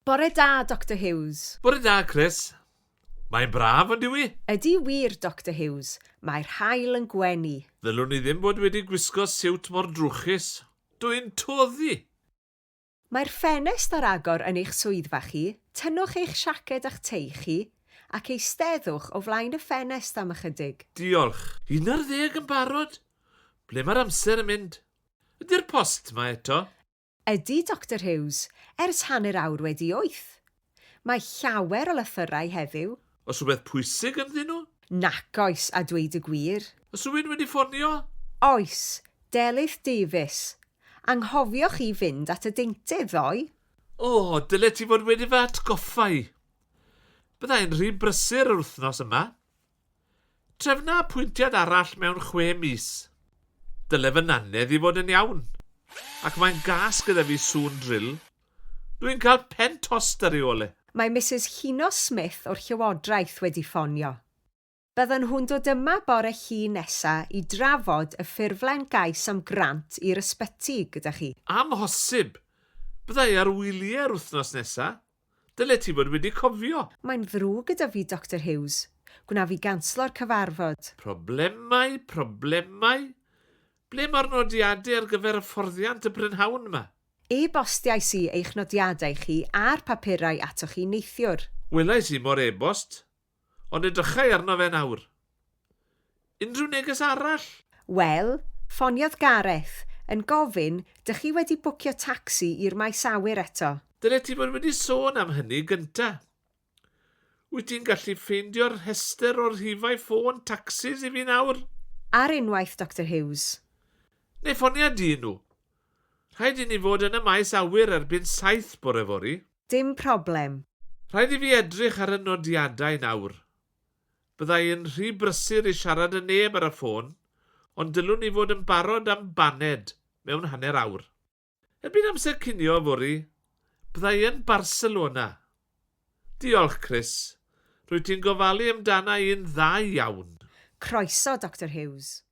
Bore da, Dr Hughes. Bore da, Chris. Mae'n braf ond yw i. Ydy wir, Dr Hughes. Mae'r haul yn gwenu. Ddylwn ni ddim bod wedi gwisgo siwt mor drwchus. Dwi'n toddi. Mae'r ffenest ar agor yn eich swyddfa chi. Tynnwch eich siaced a'ch tei chi ac eisteddwch o flaen y ffenest am ychydig. Diolch. 11 yn barod? Ble mae'r amser yn mynd? Ydy'r post mae eto? Ydy, Dr Hughes, ers hanner awr wedi 8. Mae llawer o lythyrau heddiw. Os rhywbeth pwysig ynddyn nhw? Nac oes, a dweud y gwir. Os rhywun wedi ffonio? Oes, Delyth Davies. Anghofiwch chi fynd at y deintydd ddoe? O, dyle ti fod wedi fy atgoffa i. Byddai'n rhy brysur yr wythnos yma. Trefna pwyntiad arall mewn 6 mis. Dyle fy nanedd i fod yn iawn. Ac mae'n gas gyda fi sŵn drill. Dwi'n cael pen tost ar ei ole. Mae Mrs Hino Smith o'r Llywodraeth wedi ffonio. Byddan nhw'n dod yma bore llun nesa i drafod y ffurflen gais am grant i'r ysbyty gyda chi. Amhosib. Byddai ar wyliau'r wythnos nesa. Dyle ti fod wedi cofio. Mae'n ddrwg gyda fi, Dr Hughes. Gwna fi ganslo'r cyfarfod. Problemau. Ble mae'r nodiadau ar gyfer y fforddiant y brynhawn yma? E-bostiais i eich nodiadau chi a'r papurau atoch chi neithiwr. Welais i mor e-bost, ond edrychai arno fe nawr. Unrhyw neges arall? Wel, ffoniodd Gareth yn gofyn dych chi wedi bwcio tacsi i'r maes awyr eto. Dyle ti fod wedi sôn am hynny gynta. Wyt ti'n gallu ffeindio'r rhestr o'r rhifau ffôn tacsis i fi nawr? Ar unwaith, Dr Hughes. Neu ffonia di nhw. Rhaid i ni fod yn y maes awyr erbyn 7 bore fori. Dim problem. Rhaid i fi edrych ar y nodiadau nawr. Byddai yn rhy brysur i siarad y neb ar y ffôn, ond dylwn ni fod yn barod am baned mewn hanner awr. Erbyn amser cinio fori, byddai yn Barcelona. Diolch, Chris. Rwyt ti'n gofalu amdana un dda iawn. Croeso, Dr Hughes.